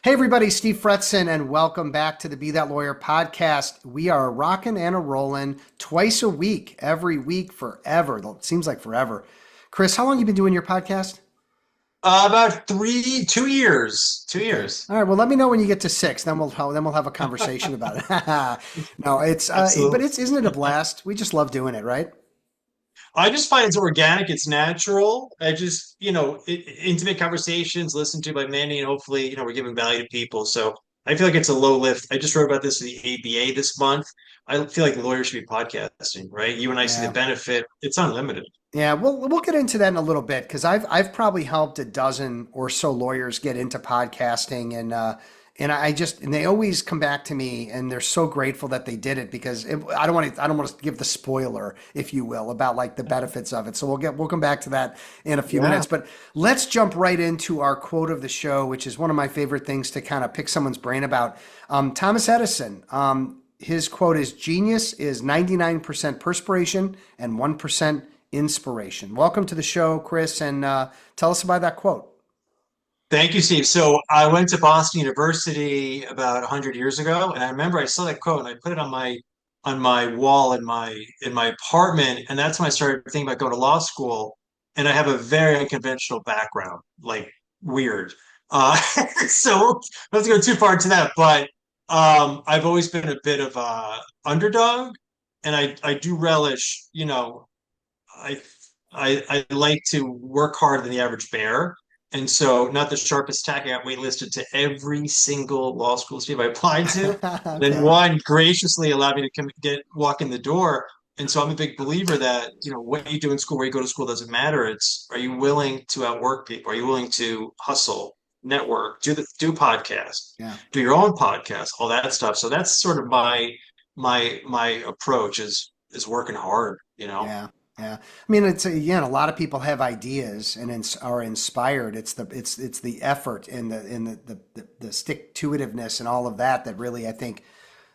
Hey everybody, Steve Fretzin, and welcome back to the Be That Lawyer podcast. We are rocking and a rolling twice a week, every week, forever. It seems like forever. Chris, how long you been doing your podcast? About 2 years, 2 years. All right. Well, let me know when you get to six. Then we'll have a conversation about it. No, but Absolutely. it's isn't it a blast? We just love doing it, right? I just find it's organic, it's natural. I just, intimate conversations listened to by many, and hopefully, we're giving value to people. So I feel like it's a low lift. I just wrote about this for the ABA this month. I feel like lawyers should be podcasting, right? You and I see the Yeah. benefit. It's unlimited. Yeah, we'll get into that in a little bit because I've probably helped a dozen or so lawyers get into podcasting and they always come back to me and they're so grateful that they did it because I don't want to give the spoiler, if you will, about like the benefits of it. So we'll come back to that in a few Yeah. minutes. But let's jump right into our quote of the show, which is one of my favorite things to kind of pick someone's brain about. Thomas Edison. His quote is genius is 99% perspiration and 1% inspiration. Welcome to the show, Chris, and tell us about that quote. Thank you, Steve. So I went to Boston University about 100 years ago, and I remember I saw that quote and I put it on my wall in my apartment, and that's when I started thinking about going to law school. And I have a very unconventional background, like weird. Uh, so not to go too far into that, but I've always been a bit of a underdog, and I do relish, I I like to work harder than the average bear. And so, not the sharpest tack, I got waitlisted to every single law school, Steve, I applied to. Then Okay. one graciously allowed me to walk in the door. And so I'm a big believer that, what you do in school, where you go to school doesn't matter. It's, are you willing to outwork people? Are you willing to hustle, network, do podcasts, Yeah. do your own podcast, all that stuff. So that's sort of my approach is working hard. Yeah. Yeah. I mean, it's again, a lot of people have ideas and are inspired. It's the effort and the stick to itiveness and all of that that really I think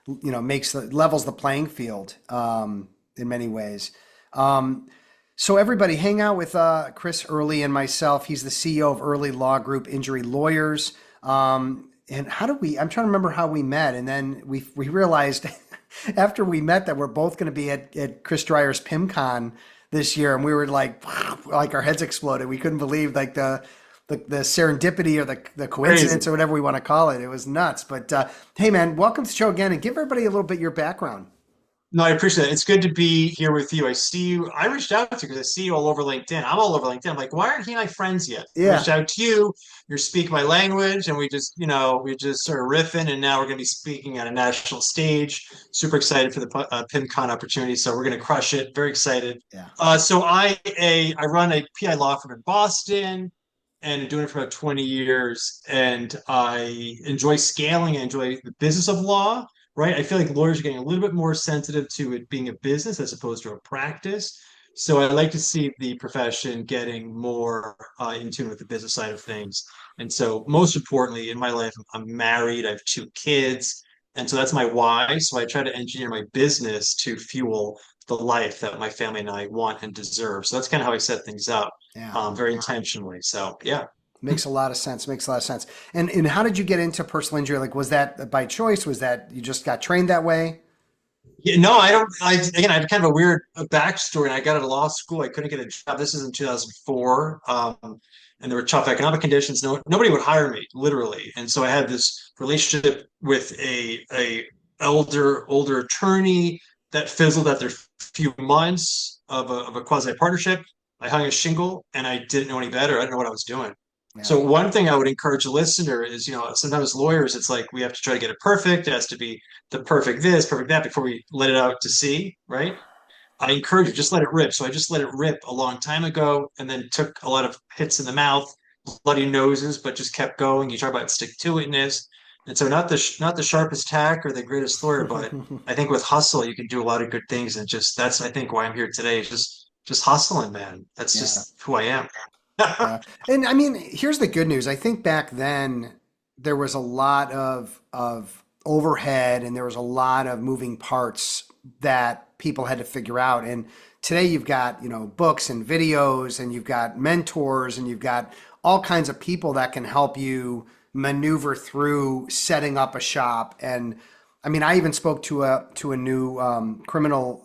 makes levels the playing field in many ways. So everybody, hang out with Chris Earley and myself. He's the CEO of Early Law Group Injury Lawyers. And how did we? I'm trying to remember how we met, and then we realized after we met that we're both going to be at Chris Dreyer's PimCon this year, and we were like our heads exploded. We couldn't believe like the serendipity or the Crazy. coincidence or whatever we want to call it. It was nuts. But hey, man, welcome to the show again, and give everybody a little bit your background. No, I appreciate it. It's good to be here with you. I see you. I reached out to you because I see you all over LinkedIn. I'm all over LinkedIn. I'm like, why aren't he and I friends yet? I reached Yeah. out to you. You're speaking my language, and we just sort of riffing. And now we're going to be speaking on a national stage. Super excited for the PimCon opportunity. So we're going to crush it. Very excited. Yeah. So I run a PI law firm in Boston, and I'm doing it for about 20 years. And I enjoy scaling. I enjoy the business of law, right? I feel like lawyers are getting a little bit more sensitive to it being a business as opposed to a practice. So I like to see the profession getting more in tune with the business side of things. And so, most importantly, in my life, I'm married, I have two kids. And so that's my why. So I try to engineer my business to fuel the life that my family and I want and deserve. So that's kind of how I set things up, Yeah. very intentionally. So, yeah. Makes a lot of sense. Makes a lot of sense. And how did you get into personal injury? Like, was that by choice? Was that you just got trained that way? Yeah, no, I don't. Again, I have kind of a weird backstory. And I got out of law school. I couldn't get a job. This is in 2004, and there were tough economic conditions. Nobody would hire me, literally. And so I had this relationship with a older attorney that fizzled after a few months of a quasi partnership. I hung a shingle, and I didn't know any better. I didn't know what I was doing. Yeah. So one thing I would encourage a listener is, sometimes lawyers, it's like we have to try to get it perfect. It has to be the perfect this, perfect that before we let it out to sea, right? I encourage you, just let it rip. So I just let it rip a long time ago and then took a lot of hits in the mouth, bloody noses, but just kept going. You talk about stick to itness. And so not the sharpest tack or the greatest lawyer, but I think with hustle you can do a lot of good things. And just that's I think why I'm here today is just hustling, man. That's Yeah. just who I am. Yeah. And I mean, here's the good news. I think back then there was a lot of overhead and there was a lot of moving parts that people had to figure out. And today you've got, books and videos and you've got mentors and you've got all kinds of people that can help you maneuver through setting up a shop. And I mean, I even spoke to a new criminal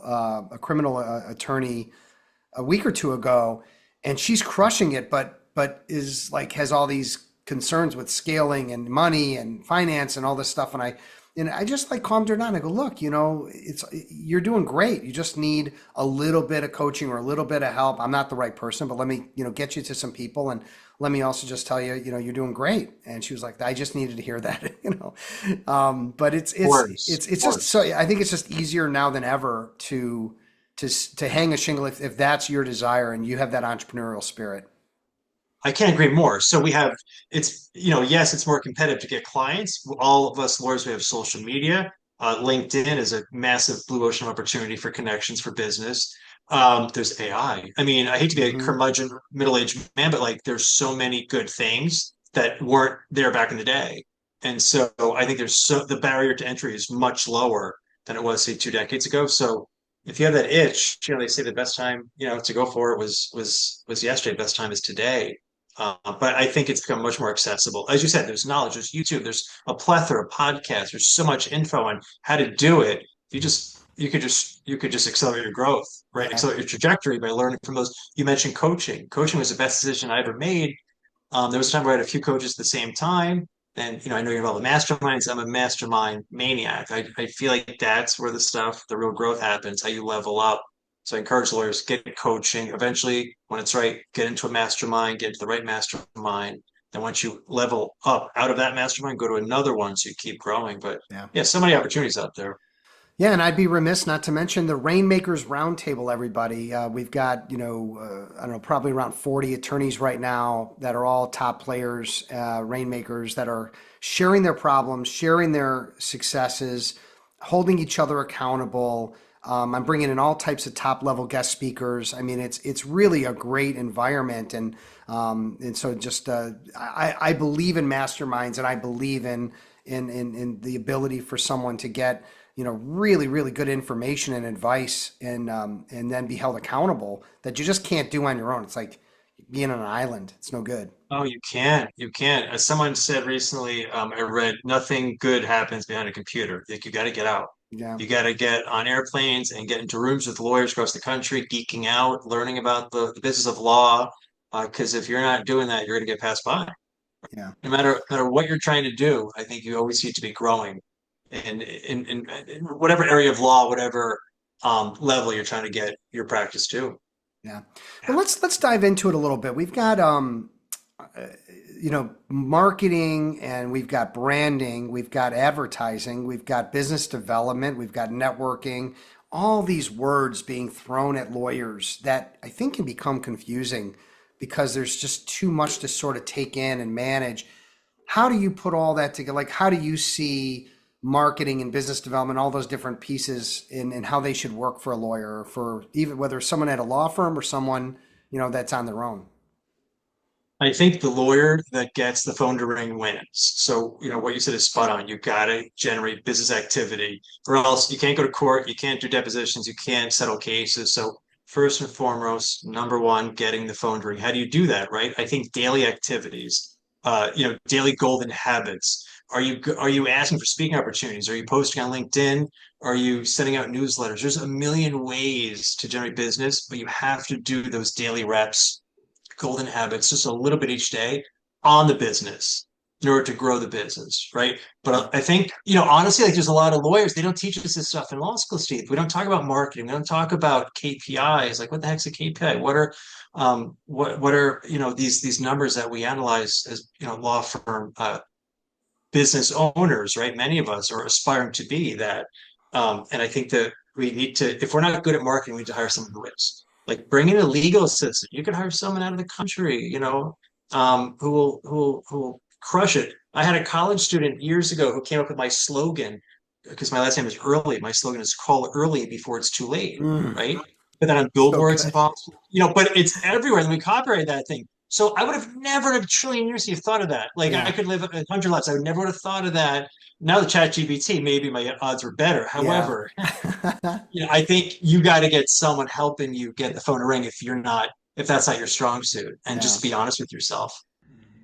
attorney a week or two ago, and she's crushing it, but is like has all these concerns with scaling and money and finance and all this stuff. And I just like calmed her down. I go, look, you're doing great. You just need a little bit of coaching or a little bit of help. I'm not the right person, but let me, get you to some people, and let me also just tell you, you're doing great. And she was like, I just needed to hear that, But it's just so I think it's just easier now than ever to hang a shingle if that's your desire and you have that entrepreneurial spirit. I can't agree more. So we have, yes, it's more competitive to get clients. All of us lawyers, we have social media. LinkedIn is a massive blue ocean opportunity for connections for business. There's AI. I mean, I hate to be a Hmm. curmudgeon middle-aged man, but like there's so many good things that weren't there back in the day. And so I think the barrier to entry is much lower than it was, say, 2 decades ago. So if you have that itch, they say the best time, to go for it was yesterday. Best time is today. But I think it's become much more accessible. As you said, there's knowledge, there's YouTube, there's a plethora of podcasts, there's so much info on how to do it. You could just accelerate your growth, right? Yeah. Accelerate your trajectory by learning from those. You mentioned coaching. Coaching was the best decision I ever made. There was a time where I had a few coaches at the same time. And I know you're involved with masterminds. I'm a mastermind maniac. I feel like that's where the real growth happens, how you level up. So I encourage lawyers, get coaching. Eventually, when it's right, get into a mastermind, get into the right mastermind. Then once you level up out of that mastermind, go to another one so you keep growing. But Yeah. yeah, so many opportunities out there. Yeah, and I'd be remiss not to mention the Rainmakers Roundtable, everybody. We've got, I don't know, probably around 40 attorneys right now that are all top players, Rainmakers, that are sharing their problems, sharing their successes, holding each other accountable. I'm bringing in all types of top level guest speakers. I mean, it's really a great environment, and so just I believe in masterminds, and I believe in the ability for someone to get really, really good information and advice, and then be held accountable that you just can't do on your own. It's like being on an island. It's no good. Oh, you can. You can. As someone said recently, I read nothing good happens behind a computer. Like you got to get out. Yeah, You got to get on airplanes and get into rooms with lawyers across the country, geeking out, learning about the business of law. Because if you're not doing that, you're going to get passed by. yeah, No matter what you're trying to do, I think you always need to be growing in whatever area of law, whatever level you're trying to get your practice to. yeah. Well, Yeah. let's dive into it a little bit. We've got marketing, and we've got branding, we've got advertising, we've got business development, we've got networking. All these words being thrown at lawyers that I think can become confusing because there's just too much to sort of take in and manage. How do you put all that together? Like, how do you see marketing and business development, all those different pieces in how they should work for a lawyer, or for even whether someone at a law firm or someone, that's on their own? I think the lawyer that gets the phone to ring wins. So, what you said is spot on. You got to generate business activity, or else you can't go to court, you can't do depositions, you can't settle cases. So, first and foremost, number one, getting the phone to ring. How do you do that, right? I think daily activities, daily golden habits. Are you asking for speaking opportunities? Are you posting on LinkedIn? Are you sending out newsletters? There's a million ways to generate business, but you have to do those daily reps, golden habits, just a little bit each day on the business in order to grow the business, right? Yeah. But I think, honestly, like there's a lot of lawyers, they don't teach us this stuff in law school, Steve. We don't talk about marketing. We don't talk about KPIs. Like, what the heck's a KPI? What are these numbers that we analyze as law firm business owners, right? Many of us are aspiring to be that. And I think that we need to, if we're not good at marketing, we need to hire someone who is. Like, bring in a legal assistant. You could hire someone out of the country, who will crush it. I had a college student years ago who came up with my slogan, because my last name is Early. My slogan is call early before it's too late, Mm, right? But then on so billboards in good. Boston, but it's everywhere. And we copyright that thing. So I would have never in a trillion years have thought of that. Like I Yeah. could live 100 lives. I would never would have thought of that. Now the chat GBT, maybe my odds were better. Yeah. However, I think you got to get someone helping you get the phone to ring if that's not your strong suit, and Yeah. just be honest with yourself.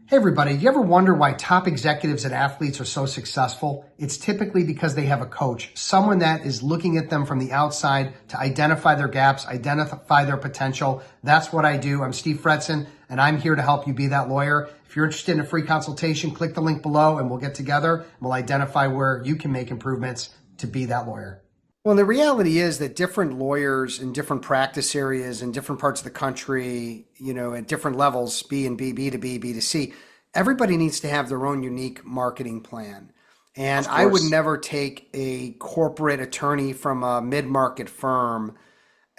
Hey everybody, do you ever wonder why top executives and athletes are so successful? It's typically because they have a coach, someone that is looking at them from the outside to identify their gaps, identify their potential. That's what I do. I'm Steve Fredson, and I'm here to help you be that lawyer. If you're interested in a free consultation, click the link below and we'll get together and we'll identify where you can make improvements to be that lawyer. Well, the reality is that different lawyers in different practice areas in different parts of the country, at different levels, B and B, B to B, B to C, everybody needs to have their own unique marketing plan. And Of I would course. never take a corporate attorney from a mid-market firm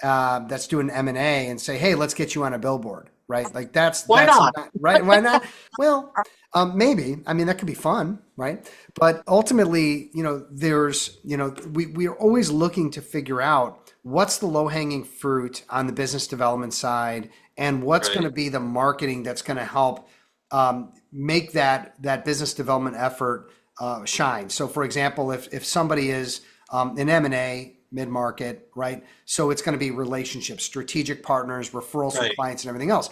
that's doing M&A and say, "Hey, let's get you on a billboard," right? Like Why that's not? not right. Why not? Well, maybe. I mean, that could be fun, right? But ultimately, we are always looking to figure out what's the low-hanging fruit on the business development side, and what's going to Right. be the marketing that's going to help make that business development effort shine. So, for example, if somebody is in M&A mid-market, right? So it's going to be relationships, strategic partners, referrals from Right. clients, and everything else.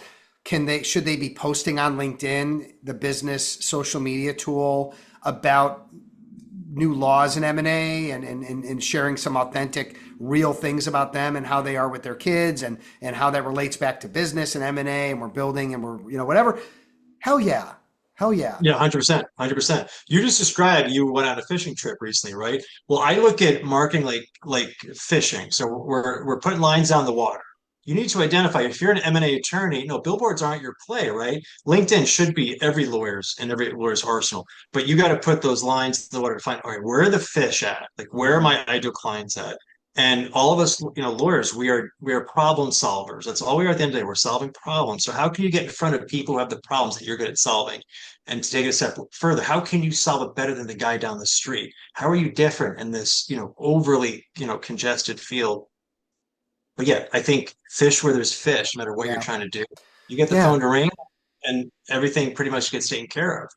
Should they be posting on LinkedIn, the business social media tool, about new laws in M&A and sharing some authentic, real things about them and how they are with their kids and how that relates back to business and M&A, and we're building and we're, whatever. Hell yeah. Hell yeah. Yeah, 100%, 100%. You just described you went on a fishing trip recently, right? Well, I look at marketing like fishing. So we're putting lines on the water. You need to identify if you're an M&A attorney, no, billboards aren't your play, right? LinkedIn should be every lawyer's arsenal, but you got to put those lines in the water to find, all right, where are the fish at? Like, where are Mhm. my ideal clients at? And all of us, lawyers, we are problem solvers. That's all we are at the end of the day. We're solving problems. So how can you get in front of people who have the problems that you're good at solving? And to take it a step further, how can you solve it better than the guy down the street? How are you different in this, overly, congested field? But yeah, I think fish where there's fish, no matter what you're Yeah. trying to do. You get the Yeah. phone to ring and everything pretty much gets taken care of.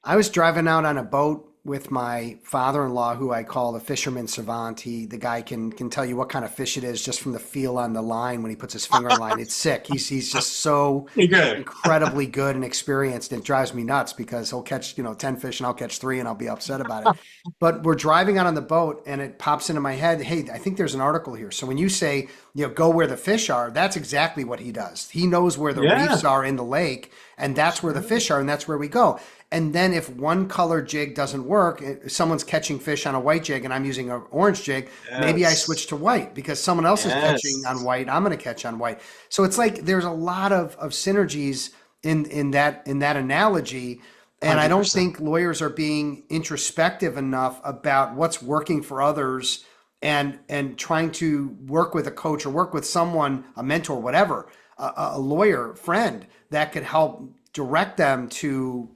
I was driving out on a boat with my father-in-law, who I call the fisherman savant. The guy can tell you what kind of fish it is just from the feel on the line when he puts his finger on the line. It's sick. He's just so Pretty good. incredibly good and experienced. It drives me nuts because he'll catch, 10 fish and I'll catch three and I'll be upset about it. But we're driving out on the boat and it pops into my head, hey, I think there's an article here. So when you say, go where the fish are, that's exactly what he does. He knows where the Yeah, reefs are in the lake, and that's where the sure. fish are, and that's where we go. And then if one color jig doesn't work, if someone's catching fish on a white jig and I'm using an orange jig, maybe I Yes. switch to white because someone else is catching on Yes. white. I'm going to catch on white. So it's like there's a lot of synergies in that analogy. And I don't 100%. think lawyers are being introspective enough about what's working for others and trying to work with a coach or work with someone, a mentor, whatever, a lawyer friend that could help direct them to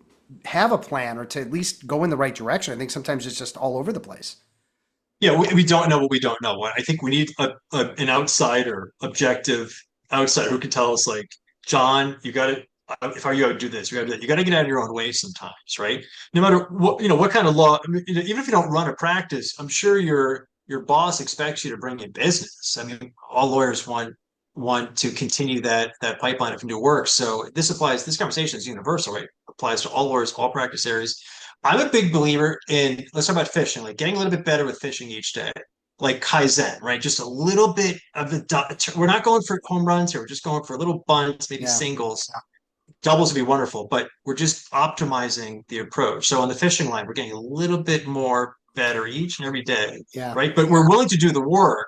have a plan or to at least go in the right direction. I think sometimes it's just all over the place. Yeah, we don't know what we don't know. I think we need an outsider, objective outsider who can tell us, like, John, you got to, if you got to do this, you got to do that. You got to get out of your own way sometimes, right? No matter what, what kind of law, I mean, even if you don't run a practice, I'm sure your boss expects you to bring in business. I mean, all lawyers want to continue that pipeline of new work. So this conversation is universal, right? Applies to all lawyers, all practice areas. I'm a big believer in, let's talk about fishing, like getting a little bit better with fishing each day, like Kaizen, right? Just a little bit of we're not going for home runs here. We're just going for little bunts, maybe Yeah. singles. Doubles would be wonderful, but we're just optimizing the approach. So on the fishing line, we're getting a little bit more better each and every day, Yeah. right? But we're willing to do the work.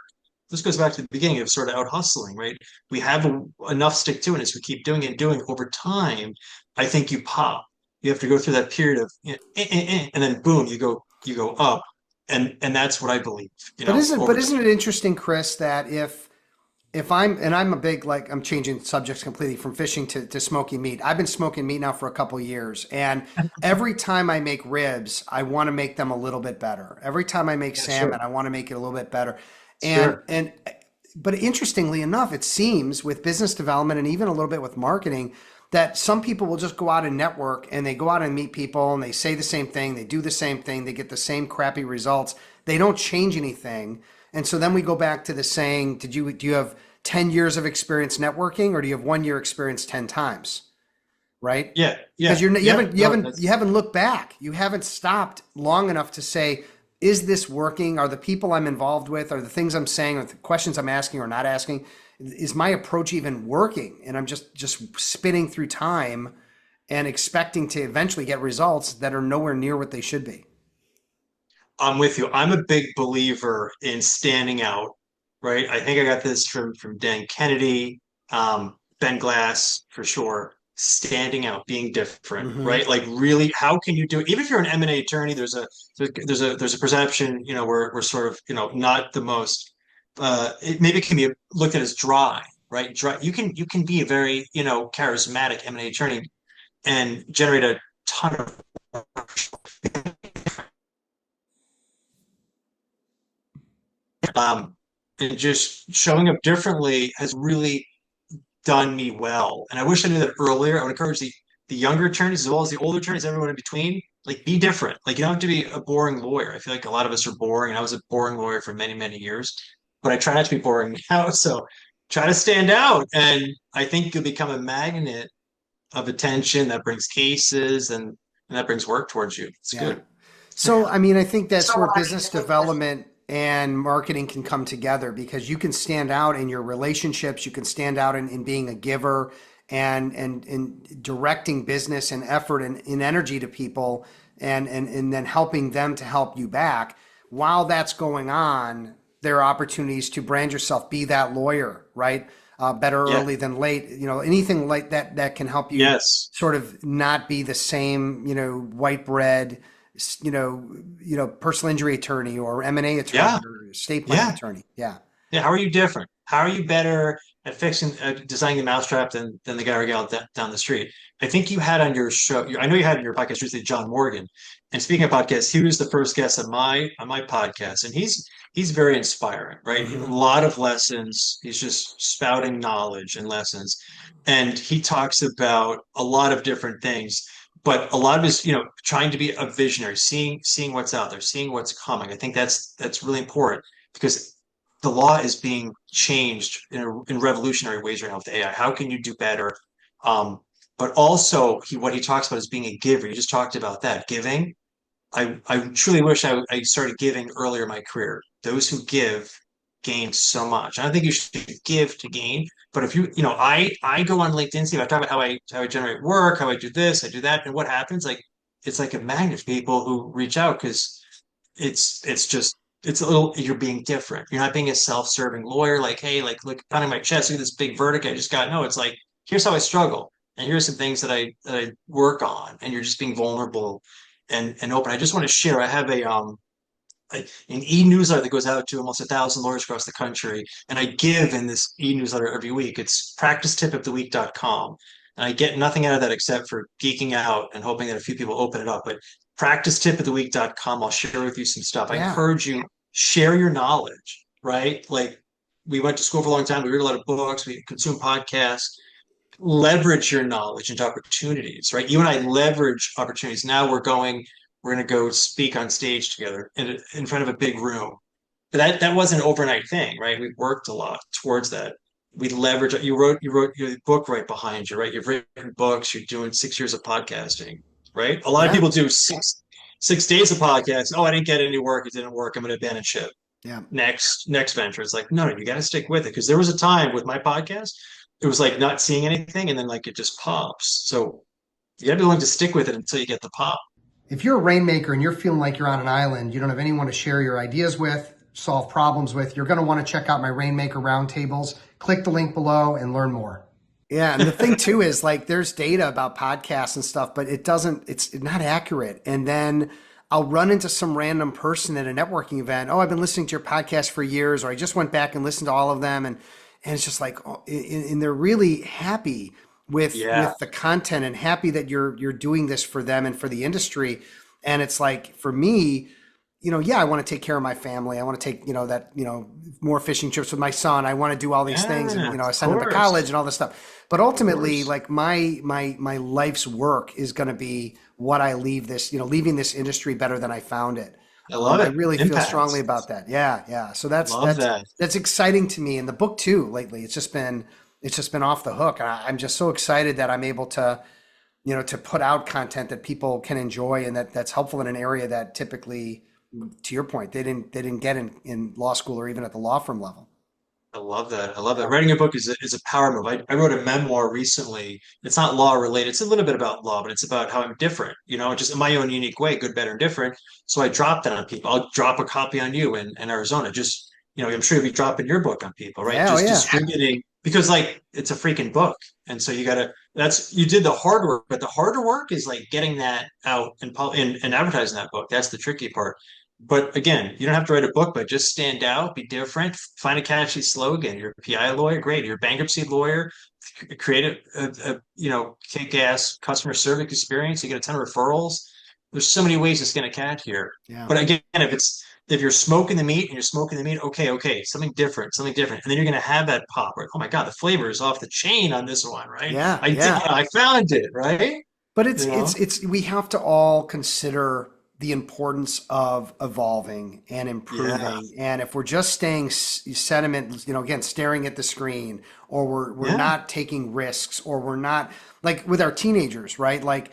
This goes back to the beginning of sort of out hustling, right? We have enough stick to it as we keep doing it and doing it over time. I think you pop. You have to go through that period of and then boom, you go up, and that's what I believe. But isn't but Over time. isn't it interesting, Chris, that if I'm a big, like, I'm changing subjects completely from fishing to smoking meat. I've been smoking meat now for a couple years, and every time I make ribs, I want to make them a little bit better. Every time I make Yeah, salmon, sure, I want to make it a little bit better. And sure. and but interestingly enough, it seems with business development and even a little bit with marketing that some people will just go out and network and they go out and meet people and they say the same thing, they do the same thing, they get the same crappy results. They don't change anything. And so then we go back to the saying, do you have 10 years of experience networking or do you have 1 year experience 10 times? right? Yeah, Because yeah, you yeah. haven't No, that's looked back. You haven't stopped long enough to say, is this working? Are the people I'm involved with, are the things I'm saying, or the questions I'm asking or not asking, is my approach even working? And I'm just spinning through time and expecting to eventually get results that are nowhere near what they should be. I'm with you. I'm a big believer in standing out, right? I think I got this from Dan Kennedy, Ben Glass for sure. Standing out, being different, Hmm. right? Like really, how can you do it? Even if you're an M&A attorney, there's a perception, we're sort of, not the most maybe it can be looked at as dry, right? Dry. You can be a very, charismatic M&A attorney and generate a ton of um, and just showing up differently has really done me well. And I wish I knew that earlier. I would encourage the younger attorneys as well as the older attorneys, everyone in between, like be different. Like you don't have to be a boring lawyer. I feel like a lot of us are boring, and I was a boring lawyer for many, many years. But I try not to be boring now. So try to stand out. And I think you'll become a magnet of attention that brings cases and that brings work towards you. It's Yeah. good. So, I mean, I think that's where business development and marketing can come together because you can stand out in your relationships, you can stand out in being a giver and directing business and effort and energy to people and then helping them to help you back. While that's going on, there are opportunities to brand yourself, be that lawyer, right? Better Yeah. early than late, anything like that that can help you Yes. sort of not be the same, white bread, personal injury attorney or M&A Yeah. attorney or estate planning Yeah. attorney. Yeah. Yeah, how are you different? How are you better at fixing, designing the mousetrap than the guy or gal down the street? I think you had on your show. I know you had on your podcast recently, John Morgan. And speaking of podcasts, he was the first guest on my podcast, and he's very inspiring, right? A Hmm. lot of lessons. He's just spouting knowledge and lessons, and he talks about a lot of different things. But a lot of his, trying to be a visionary, seeing what's out there, seeing what's coming. I think that's really important because the law is being changed in revolutionary ways right now with AI. How can you do better? Um, but also, what he talks about is being a giver. You just talked about that giving. I truly wish I started giving earlier in my career. Those who give gain so much. I don't think you should give to gain, but if I go on LinkedIn, see, I talk about how I generate work, how I do this, I do that, and what happens? Like it's like a magnet for people who reach out because it's a little you're being different. You're not being a self-serving lawyer, like, hey, like look pounding my chest, look at this big verdict I just got. No, it's like, here's how I struggle, and here's some things that I work on, and you're just being vulnerable and open. I just want to share. I have an e-newsletter that goes out to almost 1,000 lawyers across the country, and I give in this e-newsletter every week. It's practicetipoftheweek.com. And I get nothing out of that except for geeking out and hoping that a few people open it up. But practicetipoftheweek.com, I'll share with you some stuff. I Yeah. encourage you, share your knowledge, right? Like we went to school for a long time, we read a lot of books, we consume podcasts, leverage your knowledge into opportunities, right? You and I leverage opportunities. Now we're going to go speak on stage together in front of a big room. But that wasn't an overnight thing, right? We worked a lot towards that. We leverage. You wrote your book right behind you, right? You've written books. You're doing 6 years of podcasting, right? A lot of Yeah. people do six days of podcasting. Oh, I didn't get any work. It didn't work. I'm going to abandon ship. Yeah. Next venture. It's like, no, you got to stick with it because there was a time with my podcast, it was like not seeing anything, and then like it just pops. So you got to be willing to stick with it until you get the pop. If you're a rainmaker and you're feeling like you're on an island, you don't have anyone to share your ideas with, solve problems with, you're going to want to check out my Rainmaker Roundtables. Click the link below and learn more. Yeah, and the thing too is like there's data about podcasts and stuff, but it's not accurate. And then I'll run into some random person at a networking event. Oh, I've been listening to your podcast for years, or I just went back and listened to all of them, and it's just like, oh, and they're really happy Yeah. with the content and happy that you're doing this for them and for the industry. And it's like for me, yeah, I want to take care of my family. I want to take, more fishing trips with my son. I want to do all these things and, Yeah, I of send him to college course. and all this stuff. But Of ultimately, course. like my life's work is going to be what I leave this, leaving this industry better than I found it. I love I it. really feel strongly Impacts. about that. Yeah. Yeah. So that's, Love that's, that. that's exciting to me. And the book too, lately, it's just been off the hook. I'm just so excited that I'm able to, to put out content that people can enjoy and that's helpful in an area that typically, to your point, they didn't get in law school or even at the law firm level. I love that. I love that. Yeah. Writing a book is a power move. I wrote a memoir recently. It's not law related. It's a little bit about law, but it's about how I'm different, just in my own unique way, good, better, and different. So I drop that on people. I'll drop a copy on you in Arizona. Just, I'm sure you'll be dropping your book on people, right? Yeah. Oh, Just yeah. distributing because like it's a freaking book. And so you did the hard work, but the harder work is like getting that out and advertising that book. That's the tricky part. But again, you don't have to write a book, but just stand out, be different, find a catchy slogan. You're a PI lawyer, great. You're a bankruptcy lawyer, create kick-ass customer service experience. You get a ton of referrals. There's so many ways to skin a cat here. Yeah. But again, if you're smoking the meat and you're smoking the meat, okay, something different, and then you're gonna have that pop. Right? Oh my God, the flavor is off the chain on this one, right? Yeah. I did, Yeah. I found it, right? But You know? we have to all consider the importance of evolving and Yeah, improving. And if we're just staying sentiment, again, staring at the screen, or we're yeah, not taking risks, or we're not like with our teenagers, right? Like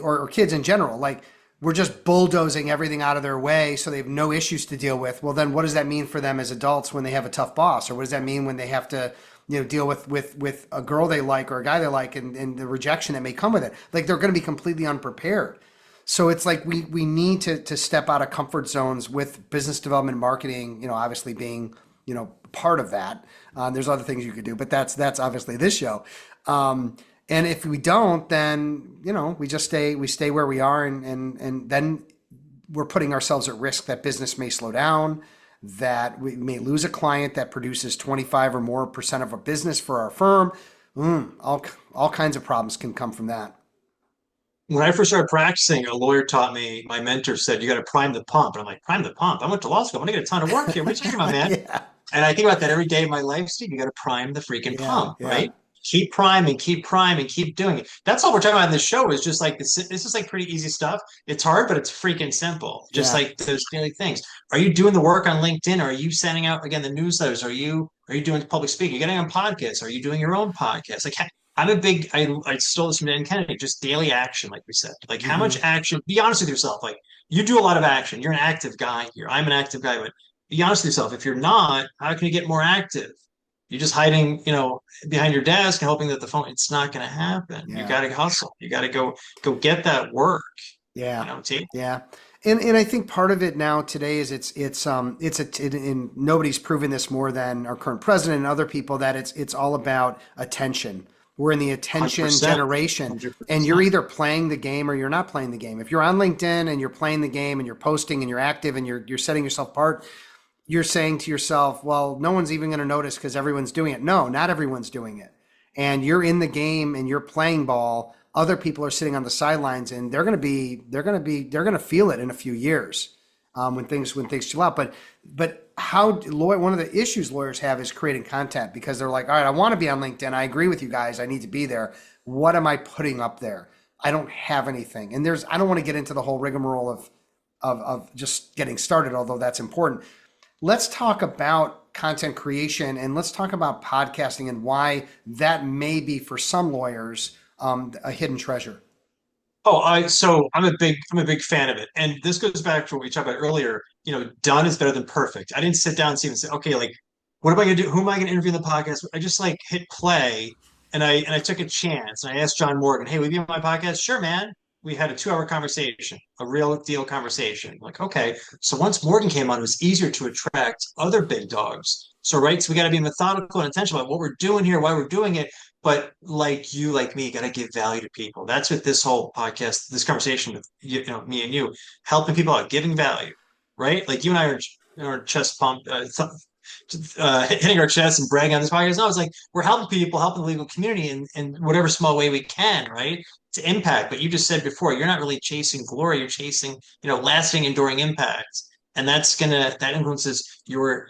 or kids in general, like we're just bulldozing everything out of their way so they have no issues to deal with. Well, then what does that mean for them as adults when they have a tough boss? Or what does that mean when they have to, deal with a girl they like or a guy they like and the rejection that may come with it? Like they're going to be completely unprepared. So it's like we need to step out of comfort zones with business development marketing, obviously being, part of that. There's other things you could do, but that's obviously this show. And if we don't, then, we stay where we are and then we're putting ourselves at risk that business may slow down, that we may lose a client that produces 25 or more percent of a business for our firm. All kinds of problems can come from that. when I first started practicing, a lawyer taught me, my mentor said, you got to prime the pump. And I'm like, prime the pump? I went to law school. I'm going to get a ton of work here. What are you talking about, man? Yeah, And I think about that every day of my life, Steve. You got to prime the freaking yeah, pump, yeah, right? Keep priming, keep doing it. That's all we're talking about in this show is just like this is like pretty easy stuff. It's hard, but it's freaking simple. Just yeah. like those daily things. Are you doing the work on LinkedIn? Are you sending out again the newsletters? Are you doing public speaking? Are you getting on podcasts? Are you doing your own podcast? Like I stole this from Dan Kennedy, just daily action, like we said. Like how much Hmm. action, be honest with yourself. Like you do a lot of action. You're an active guy here. I'm an active guy, but be honest with yourself. If you're not, how can you get more active? You're just hiding, behind your desk and hoping that the phone, it's not going to happen. You Yeah, got to hustle. You got to go get that work, yeah, T. yeah. And I think part of it now today is and nobody's proven this more than our current president and other people that it's all about attention. We're in the attention 100%. generation, and you're 100%. either playing the game or you're not playing the game. If you're on LinkedIn and you're playing the game and you're posting and you're active and you're setting yourself apart, you're saying to yourself, well, no one's even going to notice because everyone's doing it. No, not everyone's doing it. And you're in the game and you're playing ball. Other people are sitting on the sidelines and they're going to feel it in a few years when things chill out. But one of the issues lawyers have is creating content because they're like, all right, I want to be on LinkedIn. I agree with you guys. I need to be there. What am I putting up there? I don't have anything. And I don't want to get into the whole rigmarole of just getting started, although that's important. Let's talk about content creation and let's talk about podcasting and why that may be for some lawyers a hidden treasure. So I'm a big fan of it. And this goes back to what we talked about earlier. Done is better than perfect. I didn't sit down and see and say, okay, like, what am I gonna do? Who am I gonna interview in the podcast? I just like hit play and I took a chance and I asked John Morgan, hey, will you be on my podcast? Sure, man. We had a 2 hour conversation, a real deal conversation. Like, okay. So once Morgan came on, it was easier to attract other big dogs. So, right. So we got to be methodical and intentional about what we're doing here, why we're doing it. But like you, like me, got to give value to people. That's what this whole podcast, this conversation with me and you, helping people out, giving value, right? Like you and I are chest pump, hitting our chest and bragging on this podcast. No, it's like we're helping people, helping the legal community in whatever small way we can, right? To impact. But you just said before, you're not really chasing glory, you're chasing, lasting, enduring impact. And that influences your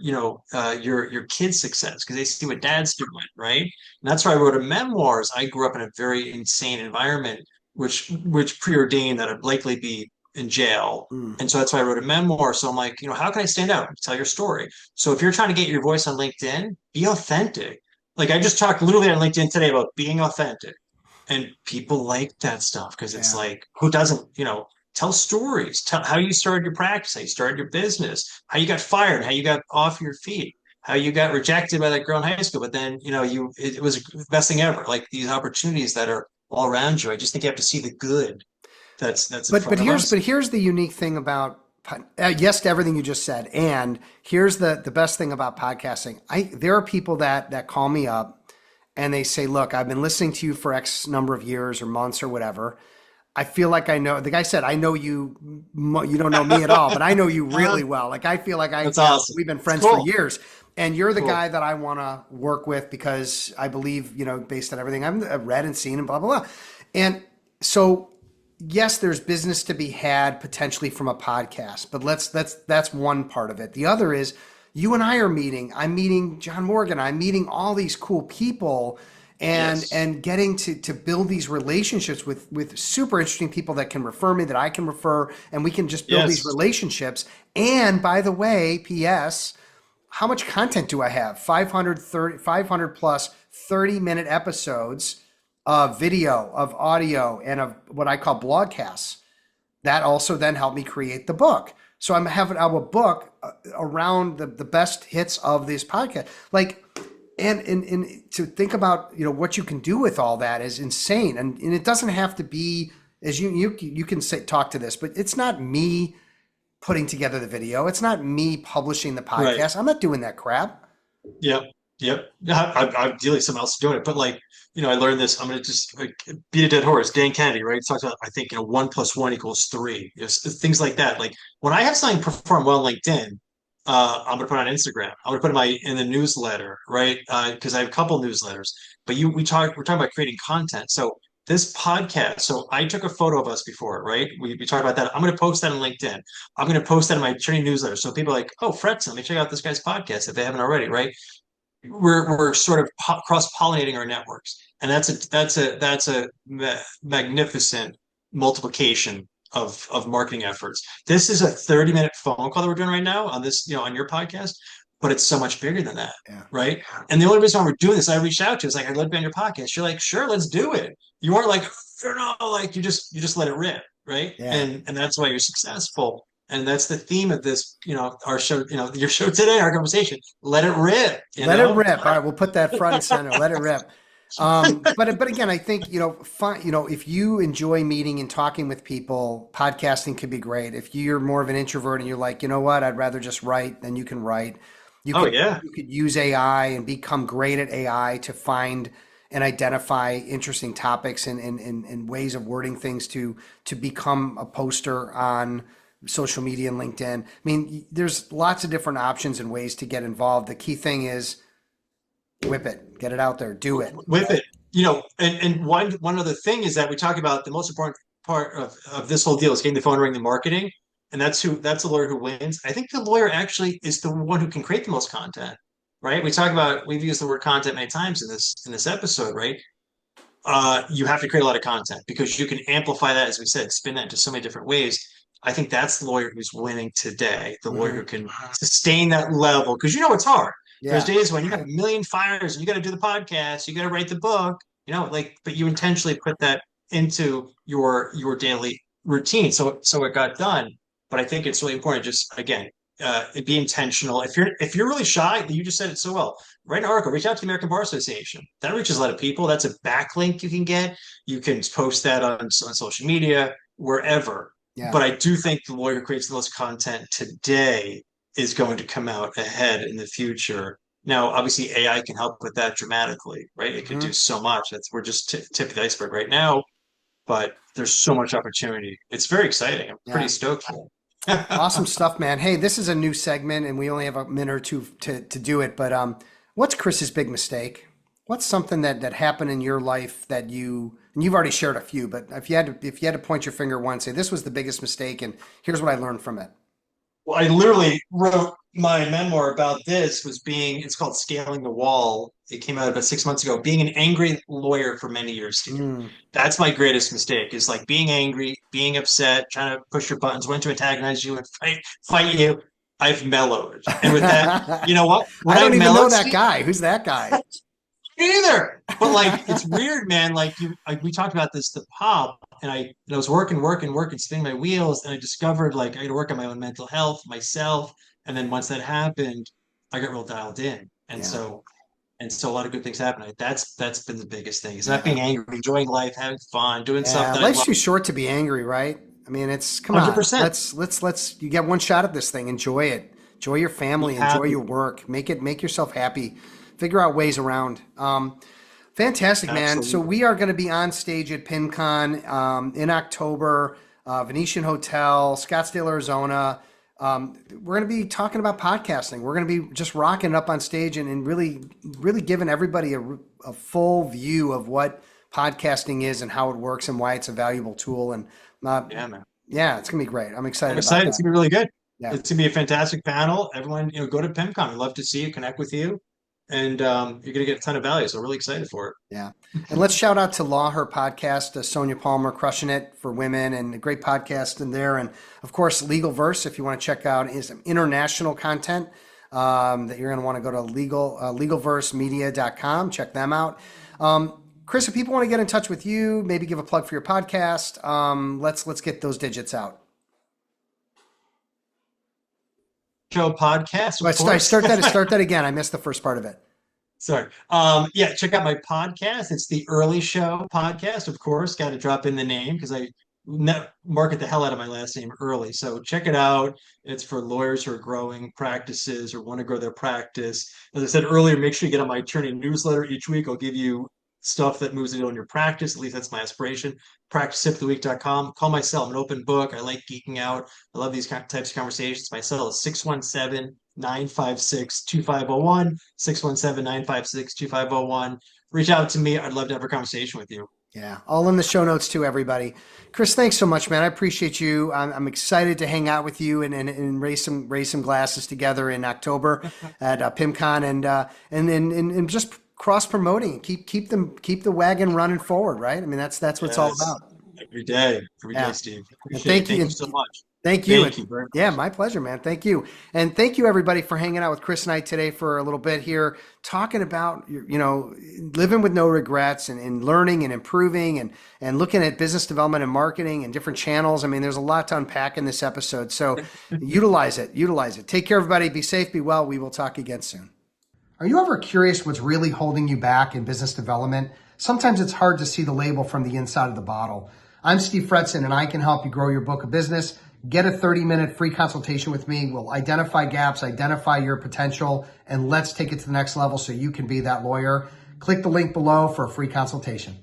kids' success because they see what dad's doing, right? And that's why I wrote a memoirs. I grew up in a very insane environment, which preordained that I'd likely be in jail. Mm. And so that's why I wrote a memoir. So I'm like, how can I stand out? Tell your story. So if you're trying to get your voice on LinkedIn, be authentic. Like I just talked literally on LinkedIn today about being authentic. And people like that stuff because it's Yeah. like, who doesn't, tell stories, tell how you started your practice, how you started your business, how you got fired, how you got off your feet, how you got rejected by that girl in high school, but then, it was the best thing ever. Like these opportunities that are all around you. I just think you have to see the good that's in But front of us. here's the unique thing about yes to everything you just said, and here's the best thing about podcasting. There are people that call me up and they say, "Look, I've been listening to you for X number of years or months or whatever. I feel like I know." The guy said, "I know you. You don't know me at all, but I know you really well. Like I feel like That's awesome. we've been It's friends for cool. years." And you're the Cool. guy that I want to work with because I believe, based on everything I've read and seen and blah, blah, blah. And so yes, there's business to be had potentially from a podcast, but that's one part of it. The other is you and I are meeting. I'm meeting John Morgan. I'm meeting all these cool people Yes. and getting to build these relationships with super interesting people that can refer me, that I can refer, and we can just build these Yes. relationships. And by the way, PS, how much content do I have? 500 plus 30-minute episodes of video, of audio, and of what I call blogcasts. That also then helped me create the book. So I'm having a book around the best hits of this podcast. Like, and to think about, what you can do with all that is insane. And it doesn't have to be, as you can say, talk to this, but it's not me putting together the video. It's not me publishing the Right. podcast. I'm not doing that crap. Yep. Yep. Ideally, someone else is doing it. But like, I learned this. I'm going to just like, beat a dead horse. Dan Kennedy, right? Talks about, I think, 1 + 1 = 3. Things like that. Like when I have something perform well on LinkedIn, I'm going to put it on Instagram. I'm going to put it in the newsletter, right? Because I have a couple newsletters. But we're talking about creating content. So this podcast, so I took a photo of us before, right? We talked about that. I'm going to post that on LinkedIn. I'm going to post that in my training newsletter. So people are like, oh, Fretz, let me check out this guy's podcast if they haven't already, right? We're sort of cross pollinating our networks, and that's a magnificent multiplication of marketing efforts. This is a 30-minute phone call that we're doing right now on this, on your podcast, but it's so much bigger than that, Yeah. right? And the only reason why we're doing this, I reached out to, is like, I'd love to be on your podcast. You're like, sure, let's do it. You weren't like, like you just let it rip, right? Yeah. And that's why you're successful. And that's the theme of this, our show, your show today, our conversation. Let it rip, Let it rip. All right, we'll put that front and center. Let it rip. But again, I think if you enjoy meeting and talking with people, podcasting could be great. If you're more of an introvert and you're like, you know what, I'd rather just write, then you can write. You Oh could yeah. you could use AI and become great at AI to find and identify interesting topics and ways of wording things to become a poster on social media and LinkedIn. I mean, there's lots of different options and ways to get involved. The key thing is whip it, get it out there, do it. With it. And one other thing is that we talk about the most important part of this whole deal is getting the phone ring, the marketing. And that's the lawyer who wins. I think the lawyer actually is the one who can create the most content, right? We've used the word content many times in this episode, right? You have to create a lot of content because you can amplify that, as we said, spin that into so many different ways. I think that's the lawyer who's winning today, the lawyer Hmm. who can sustain that level. Because it's hard. There's Yeah. days when you got a million fires and you got to do the podcast, you got to write the book, but you intentionally put that into your daily routine. So it got done. But I think it's really important, just again, be intentional. If you're really shy, you just said it so well. Write an article, reach out to the American Bar Association. That reaches a lot of people. That's a backlink you can get. You can post that on social media, wherever. Yeah. But I do think the lawyer who creates the most content today is going to come out ahead in the future. Now, obviously, AI can help with that dramatically, right? It could do Hmm. so much. We're just tip of the iceberg right now, but there's so much opportunity. It's very exciting. I'm pretty Yeah. stoked for Awesome it. stuff, man. Hey, this is a new segment and we only have a minute or two to do it, but what's Chris's big mistake? What's something that happened in your life that and you've already shared a few, but if you had to point your finger one, say this was the biggest mistake and here's what I learned from it. Well, I literally wrote my memoir about this. It's called Scaling the Wall. It came out about 6 months ago. Being an angry lawyer for many years, Steve. Mm. That's my greatest mistake, is like being angry, being upset, trying to push your buttons, wanting to antagonize you and fight you. I've mellowed. And with that, you know what? When I I don't even know mellowed, that Steve, guy. Who's that guy? either. But like, it's weird, man. Like we talked about this, the pop, and I was working, spinning my wheels, and I discovered like I got to work on my own mental health, myself. And then once that happened, I got real dialed in. Yeah. And so a lot of good things happen. That's been the biggest thing. It's not Yeah. being angry, enjoying life, having fun, doing stuff Yeah. that I Life's love. too short to be angry, right? I mean, it's, come on, 100%. let's, you get one shot at this thing. Enjoy it. Enjoy your Be family. Enjoy happy. your work. Make yourself happy. Figure out ways around. Fantastic, man. So Absolutely. we are going to be on stage at PimCon in October, Venetian Hotel, Scottsdale, Arizona. We're going to be talking about podcasting. We're going to be just rocking up on stage and really giving everybody a full view of what podcasting is and how it works and why it's a valuable tool. And Yeah, man. yeah, it's going to be great. I'm I'm excited about excited. It's that. gonna be really good. Yeah. It's gonna be a fantastic panel. Everyone, go to PimCon. We'd love to see you, connect with you, and you're gonna get a ton of value. So really excited for it. Yeah. And let's shout out to Law Her podcast, Sonia Palmer, crushing it for women, and a great podcast in there. And of course, Legal Verse, if you want to check out some international content that you're going to want to go to legalversemedia.com. Check them out. Chris, if people want to get in touch with you, maybe give a plug for your podcast, let's get those digits out. Show podcast, So of course. start that again. I missed the first part of it. Sorry. Yeah, check out my podcast. It's the Early Show podcast, of course. Got to drop in the name because I market the hell out of my last name Early. So check it out. It's for lawyers who are growing practices or want to grow their practice. As I said earlier, make sure you get on my attorney newsletter each week. I'll give you stuff that moves the needle in your practice. At least that's my aspiration. PracticeTipOfTheWeek.com. Call my cell. I'm an open book. I like geeking out. I love these types of conversations. My cell is 617-956-2501, 617-956-2501. Reach out to me. I'd love to have a conversation with you. Yeah, all in the show notes too, everybody. Chris, thanks so much, man. I appreciate you. I'm excited to hang out with you and raise some glasses together in October at PimCon and just cross promoting. Keep the wagon running forward, right? I mean, that's what it's all Yes. about. Every day, Yeah. Steve. And Appreciate it. thank you. Thank you so much. Thank you. Thank you very much. Yeah, my pleasure, man. Thank you. And thank you everybody for hanging out with Chris and I today for a little bit here, talking about, living with no regrets and learning and improving and looking at business development and marketing and different channels. I mean, there's a lot to unpack in this episode. So utilize it. Take care, everybody. Be safe, be well. We will talk again soon. Are you ever curious what's really holding you back in business development? Sometimes it's hard to see the label from the inside of the bottle. I'm Steve Fretzen, and I can help you grow your book of business. Get a 30-minute free consultation with me. We'll identify gaps, identify your potential, and let's take it to the next level so you can be that lawyer. Click the link below for a free consultation.